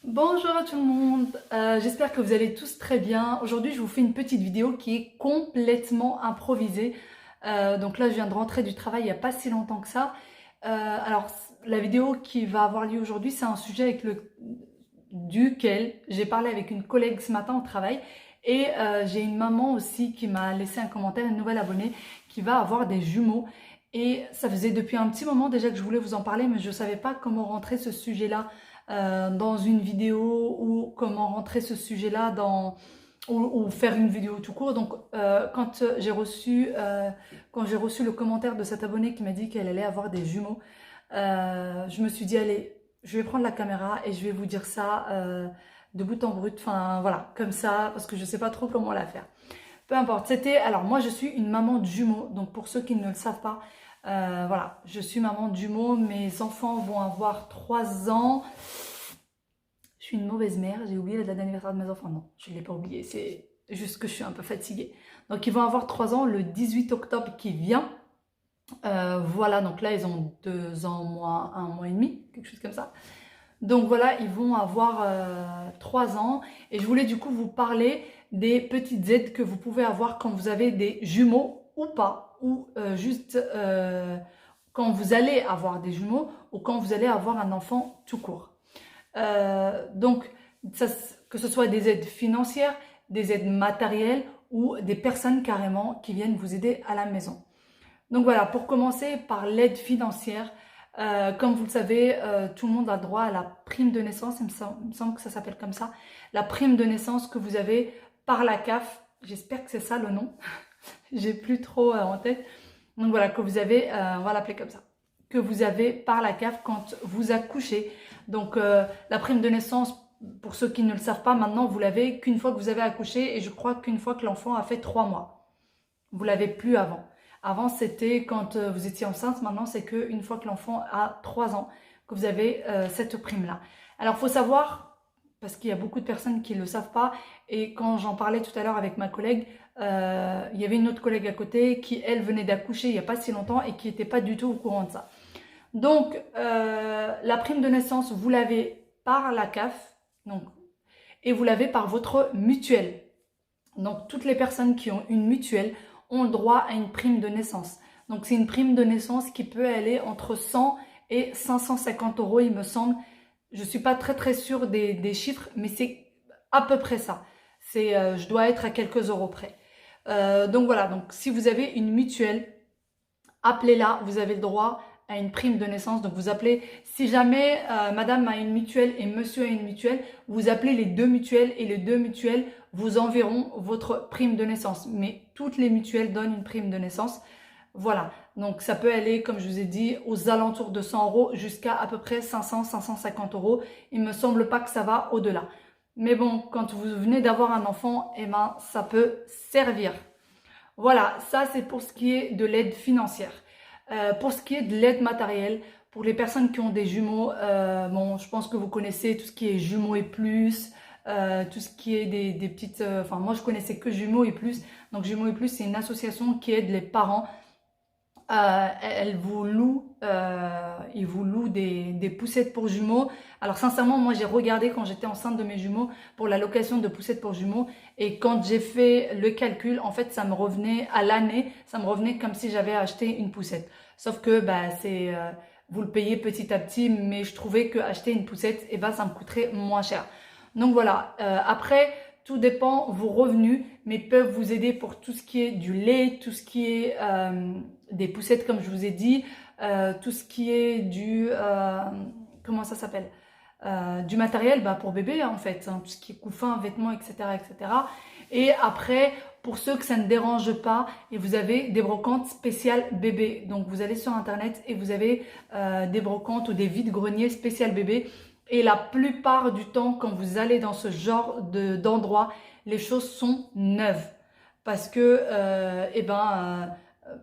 Bonjour à tout le monde, j'espère que vous allez tous très bien. Aujourd'hui je vous fais une petite vidéo qui est complètement improvisée. Donc là je viens de rentrer du travail il n'y a pas si longtemps que ça. Alors la vidéo qui va avoir lieu aujourd'hui, c'est un sujet duquel j'ai parlé avec une collègue ce matin au travail. Et j'ai une maman aussi qui m'a laissé un commentaire, une nouvelle abonnée qui va avoir des jumeaux. Et ça faisait depuis un petit moment déjà que je voulais vous en parler, mais je ne savais pas comment rentrer ce sujet-là dans une vidéo, ou comment rentrer ce sujet-là ou faire une vidéo tout court. Donc quand j'ai reçu le commentaire de cette abonnée qui m'a dit qu'elle allait avoir des jumeaux, je me suis dit allez, je vais prendre la caméra et je vais vous dire ça de bout en bout, enfin voilà, comme ça, parce que je sais pas trop comment la faire. Peu importe, alors moi je suis une maman de jumeaux, donc pour ceux qui ne le savent pas, voilà, je suis maman de jumeaux, mes enfants vont avoir 3 ans. Je suis une mauvaise mère, j'ai oublié la date d'anniversaire de mes enfants. Non, je ne l'ai pas oublié, c'est juste que je suis un peu fatiguée. Donc ils vont avoir 3 ans le 18 octobre qui vient. Voilà, donc là ils ont 2 ans moins 1 mois et demi, quelque chose comme ça. Donc voilà, ils vont avoir 3 ans. Et je voulais du coup vous parler des petites aides que vous pouvez avoir quand vous avez des jumeaux ou pas. Ou juste quand vous allez avoir des jumeaux ou quand vous allez avoir un enfant tout court. Donc, ça, que ce soit des aides financières, des aides matérielles ou des personnes carrément qui viennent vous aider à la maison. Donc voilà, pour commencer par l'aide financière, comme vous le savez, tout le monde a droit à la prime de naissance, il me semble que ça s'appelle comme ça, la prime de naissance que vous avez par la CAF, j'espère que c'est ça le nom, j'ai plus trop en tête, donc voilà, que vous avez, on va l'appeler comme ça, que vous avez par la CAF quand vous accouchez. Donc la prime de naissance, pour ceux qui ne le savent pas, maintenant vous l'avez qu'une fois que vous avez accouché, et je crois qu'une fois que l'enfant a fait 3 mois. Vous l'avez plus avant. Avant, c'était quand vous étiez enceinte. Maintenant, c'est qu'une fois que l'enfant a 3 ans que vous avez cette prime-là. Alors, il faut savoir, parce qu'il y a beaucoup de personnes qui ne le savent pas, et quand j'en parlais tout à l'heure avec ma collègue, il y avait une autre collègue à côté qui, elle, venait d'accoucher il n'y a pas si longtemps et qui n'était pas du tout au courant de ça. Donc, la prime de naissance, vous l'avez par la CAF, donc, et vous l'avez par votre mutuelle. Donc, toutes les personnes qui ont une mutuelle ont le droit à une prime de naissance. Donc, c'est une prime de naissance qui peut aller entre 100 et 550 euros, il me semble. Je ne suis pas très sûre des chiffres, mais c'est à peu près ça. Je dois être à quelques euros près. Donc voilà, donc si vous avez une mutuelle, appelez-la, vous avez le droit à une prime de naissance. Donc vous appelez, si jamais madame a une mutuelle et monsieur a une mutuelle, vous appelez les deux mutuelles et les deux mutuelles vous enverront votre prime de naissance. Mais toutes les mutuelles donnent une prime de naissance. Voilà, donc ça peut aller, comme je vous ai dit, aux alentours de 100 euros jusqu'à à peu près 500, 550 euros. Il me semble pas que ça va au-delà. Mais bon, quand vous venez d'avoir un enfant, eh ben, ça peut servir. Voilà, ça c'est pour ce qui est de l'aide financière. Pour ce qui est de l'aide matérielle, pour les personnes qui ont des jumeaux, bon, je pense que vous connaissez tout ce qui est jumeaux et plus, tout ce qui est des petites... Enfin, moi je connaissais que jumeaux et plus. Donc jumeaux et plus, c'est une association qui aide les parents. Ils vous louent des poussettes pour jumeaux. Alors sincèrement, moi j'ai regardé quand j'étais enceinte de mes jumeaux pour la location de poussettes pour jumeaux, et quand j'ai fait le calcul, en fait ça me revenait à l'année, ça me revenait comme si j'avais acheté une poussette. Sauf que bah, vous le payez petit à petit, mais je trouvais que acheter une poussette, eh ben, ça me coûterait moins cher. Donc voilà, après tout dépend vos revenus, mais peuvent vous aider pour tout ce qui est du lait, tout ce qui est des poussettes comme je vous ai dit, tout ce qui est comment ça s'appelle, du matériel bah, pour bébé en fait, hein, tout ce qui est couffin, vêtements, etc., etc. Et après, pour ceux que ça ne dérange pas, et vous avez des brocantes spéciales bébé. Donc vous allez sur internet et vous avez des brocantes ou des vides-greniers spéciales bébé. Et la plupart du temps, quand vous allez dans ce genre d'endroit, les choses sont neuves. Parce que,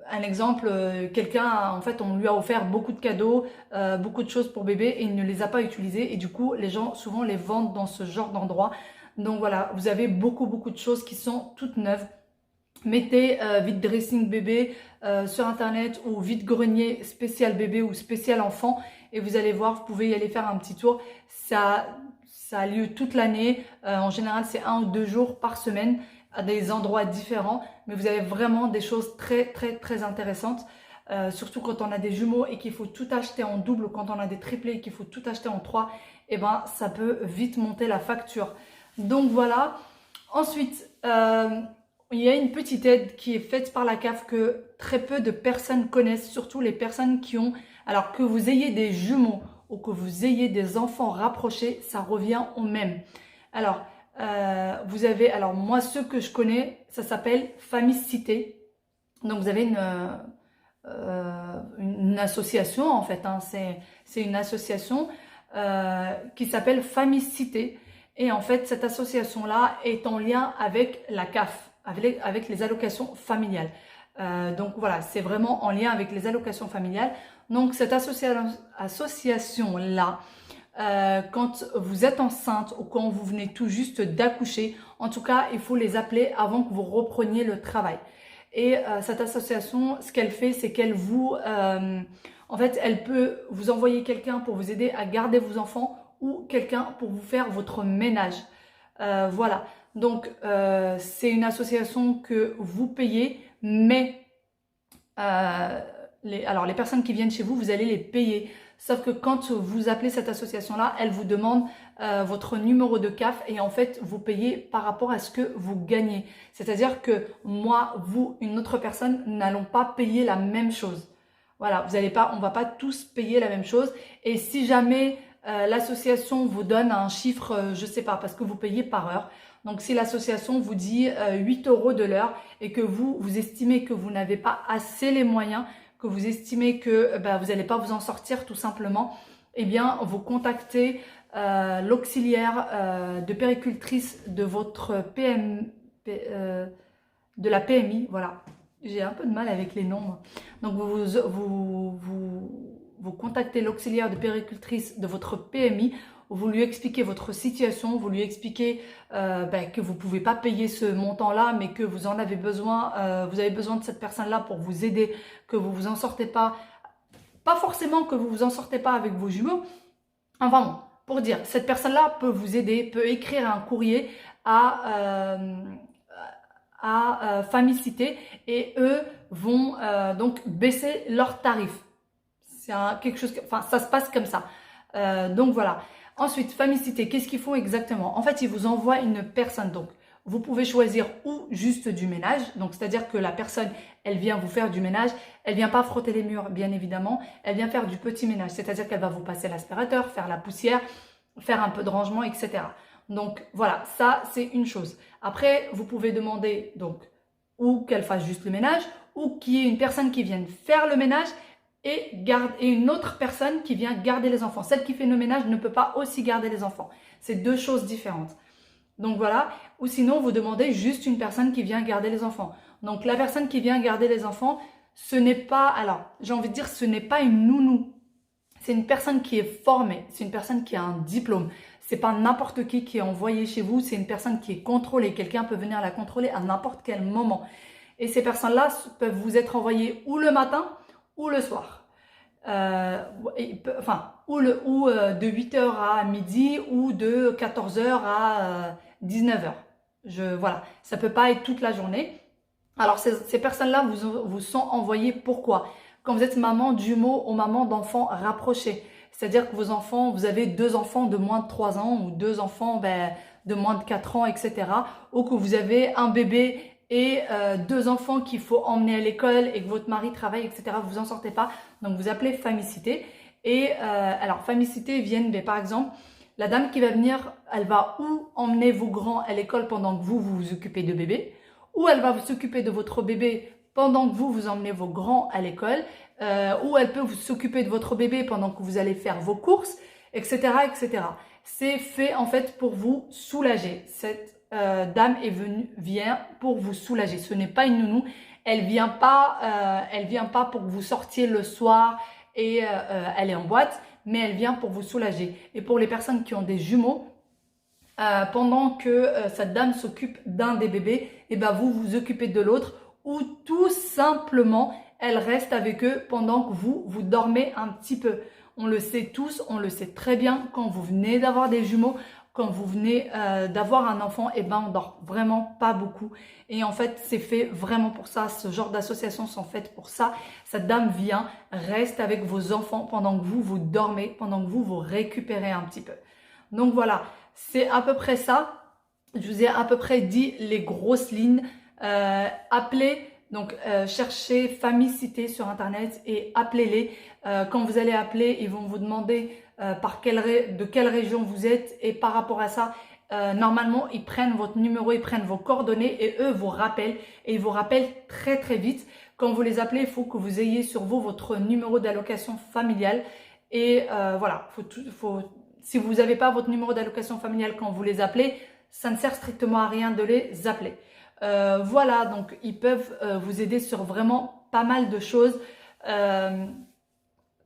un exemple, quelqu'un, en fait, on lui a offert beaucoup de cadeaux, beaucoup de choses pour bébé, et il ne les a pas utilisées. Et du coup, les gens, souvent, les vendent dans ce genre d'endroit. Donc voilà, vous avez beaucoup de choses qui sont toutes neuves. Mettez vide dressing bébé sur internet, ou vide grenier spécial bébé ou spécial enfant, et vous allez voir, vous pouvez y aller faire un petit tour. Ça, ça a lieu toute l'année. En général, c'est 1 ou 2 jours par semaine à des endroits différents. Mais vous avez vraiment des choses très, très, très intéressantes. Surtout quand on a des jumeaux et qu'il faut tout acheter en double, ou quand on a des triplés et qu'il faut tout acheter en 3, et ben, ça peut vite monter la facture. Donc voilà. Ensuite, il y a une petite aide qui est faite par la CAF que très peu de personnes connaissent, surtout les personnes qui ont... Alors que vous ayez des jumeaux ou que vous ayez des enfants rapprochés, ça revient au même. Alors, vous avez... Alors moi, ceux que je connais, ça s'appelle Famicité. Donc vous avez une association en fait, hein, c'est une association qui s'appelle Famicité. Et en fait, cette association-là est en lien avec la CAF, avec les allocations familiales. Donc voilà, c'est vraiment en lien avec les allocations familiales. Donc cette association-là, quand vous êtes enceinte ou quand vous venez tout juste d'accoucher, en tout cas, il faut les appeler avant que vous repreniez le travail. Et cette association, ce qu'elle fait, c'est qu'elle vous... en fait, elle peut vous envoyer quelqu'un pour vous aider à garder vos enfants ou quelqu'un pour vous faire votre ménage. Voilà. Donc, c'est une association que vous payez, mais alors les personnes qui viennent chez vous, vous allez les payer. Sauf que quand vous appelez cette association-là, elle vous demande votre numéro de CAF et en fait, vous payez par rapport à ce que vous gagnez. C'est-à-dire que moi, vous, une autre personne, n'allons pas payer la même chose. Voilà, vous allez pas, on va pas tous payer la même chose. Et si jamais l'association vous donne un chiffre, je sais pas, parce que vous payez par heure. Donc, si l'association vous dit 8 € de l'heure et que vous estimez que vous n'avez pas assez les moyens, que vous estimez que vous n'allez pas vous en sortir tout simplement, eh bien, vous contactez l'auxiliaire de péricultrice de votre de la PMI, voilà. J'ai un peu de mal avec les noms. Donc, vous contactez l'auxiliaire de péricultrice de votre PMI, vous lui expliquez votre situation, vous lui expliquez que vous ne pouvez pas payer ce montant-là, mais que vous en avez besoin, vous avez besoin de cette personne-là pour vous aider, que vous vous en sortez pas. Pas forcément que vous vous en sortez pas avec vos jumeaux. Enfin bon, pour dire, cette personne-là peut vous aider, peut écrire un courrier à Famicité et eux vont donc baisser leurs tarifs. C'est quelque chose, enfin ça se passe comme ça. Donc voilà. Ensuite, Famicité, qu'est-ce qu'ils font exactement? En fait, ils vous envoient une personne. Donc, vous pouvez choisir ou juste du ménage. Donc, c'est-à-dire que la personne, elle vient vous faire du ménage. Elle vient pas frotter les murs, bien évidemment. Elle vient faire du petit ménage. C'est-à-dire qu'elle va vous passer l'aspirateur, faire la poussière, faire un peu de rangement, etc. Donc, voilà, ça, c'est une chose. Après, vous pouvez demander donc ou qu'elle fasse juste le ménage ou qu'il y ait une personne qui vienne faire le ménage et une autre personne qui vient garder les enfants. Celle qui fait le ménage ne peut pas aussi garder les enfants. C'est deux choses différentes. Donc voilà. Ou sinon, vous demandez juste une personne qui vient garder les enfants. Donc la personne qui vient garder les enfants, ce n'est pas... Alors, j'ai envie de dire, ce n'est pas une nounou. C'est une personne qui est formée. C'est une personne qui a un diplôme. C'est pas n'importe qui est envoyé chez vous. C'est une personne qui est contrôlée. Quelqu'un peut venir la contrôler à n'importe quel moment. Et ces personnes-là peuvent vous être envoyées ou le matin ou le soir. Ou de 8 h à midi ou de 14 h à 19 h. Voilà, ça peut pas être toute la journée. Alors, ces personnes-là vous sont envoyées pourquoi? Quand vous êtes maman de jumeaux ou maman d'enfants rapprochés. C'est-à-dire que vos enfants, vous avez 2 enfants de moins de 3 ans ou 2 enfants de moins de 4 ans, etc. Ou que vous avez un bébé et 2 enfants qu'il faut emmener à l'école et que votre mari travaille, etc. Vous en sortez pas. Donc, vous appelez Famicité. Et alors, Famicité viennent, par exemple, la dame qui va venir, elle va ou emmener vos grands à l'école pendant que vous vous occupez de bébé, ou elle va s'occuper de votre bébé pendant que vous emmenez vos grands à l'école, ou elle peut s'occuper de votre bébé pendant que vous allez faire vos courses, etc., etc. C'est fait en fait pour vous soulager. Cette dame vient pour vous soulager. Ce n'est pas une nounou. Elle vient pas pour que vous sortiez le soir et elle est en boîte, mais elle vient pour vous soulager. Et pour les personnes qui ont des jumeaux, pendant que cette dame s'occupe d'un des bébés, et vous vous occupez de l'autre, ou tout simplement, elle reste avec eux pendant que vous dormez un petit peu. On le sait tous, on le sait très bien, quand vous venez d'avoir des jumeaux, quand vous venez d'avoir un enfant, eh ben on dort vraiment pas beaucoup. Et en fait, c'est fait vraiment pour ça. Ce genre d'associations sont faites pour ça. Cette dame vient, reste avec vos enfants pendant que vous dormez, pendant que vous récupérez un petit peu. Donc voilà, c'est à peu près ça. Je vous ai à peu près dit les grosses lignes. Appelez, donc cherchez Famicité sur internet et appelez-les. Quand vous allez appeler, ils vont vous demander de quelle région vous êtes, et par rapport à ça, normalement ils prennent votre numéro, ils prennent vos coordonnées et eux vous rappellent, et ils vous rappellent très très vite. Quand vous les appelez, il faut que vous ayez sur vous votre numéro d'allocation familiale, et voilà, si vous n'avez pas votre numéro d'allocation familiale quand vous les appelez, ça ne sert strictement à rien de les appeler. Voilà, donc ils peuvent vous aider sur vraiment pas mal de choses.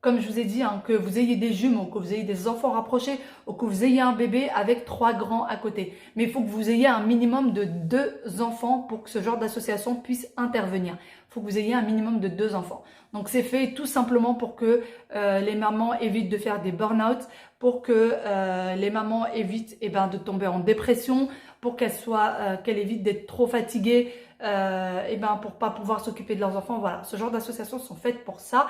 Comme je vous ai dit, hein, que vous ayez des jumeaux, que vous ayez des enfants rapprochés, ou que vous ayez un bébé avec 3 grands à côté. Mais il faut que vous ayez un minimum de 2 enfants pour que ce genre d'association puisse intervenir. Il faut que vous ayez un minimum de 2 enfants. Donc c'est fait tout simplement pour que les mamans évitent de faire des burn-out, pour que les mamans évitent de tomber en dépression, pour qu'elles évitent d'être trop fatiguées, pour pas pouvoir s'occuper de leurs enfants. Voilà, ce genre d'associations sont faites pour ça.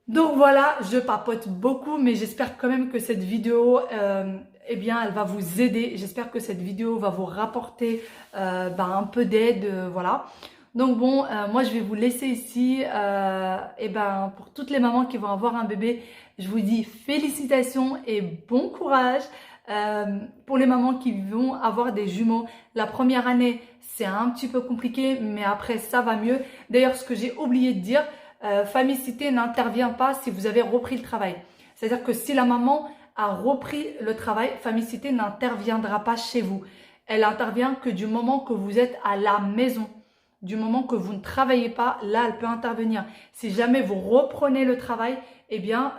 Donc voilà, je papote beaucoup, mais j'espère quand même que cette vidéo, elle va vous aider. J'espère que cette vidéo va vous rapporter un peu d'aide, voilà. Donc bon, moi je vais vous laisser ici. Pour toutes les mamans qui vont avoir un bébé, je vous dis félicitations et bon courage. Pour les mamans qui vont avoir des jumeaux, la première année, c'est un petit peu compliqué, mais après ça va mieux. D'ailleurs, ce que j'ai oublié de dire, Famicité n'intervient pas si vous avez repris le travail. C'est-à-dire que si la maman a repris le travail, Famicité n'interviendra pas chez vous. Elle intervient que du moment que vous êtes à la maison. Du moment que vous ne travaillez pas, là, elle peut intervenir. Si jamais vous reprenez le travail,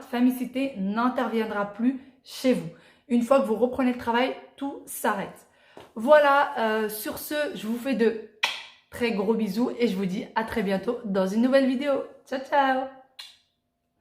Famicité n'interviendra plus chez vous. Une fois que vous reprenez le travail, tout s'arrête. Voilà, sur ce, je vous fais de très gros bisous et je vous dis à très bientôt dans une nouvelle vidéo. Ciao, ciao!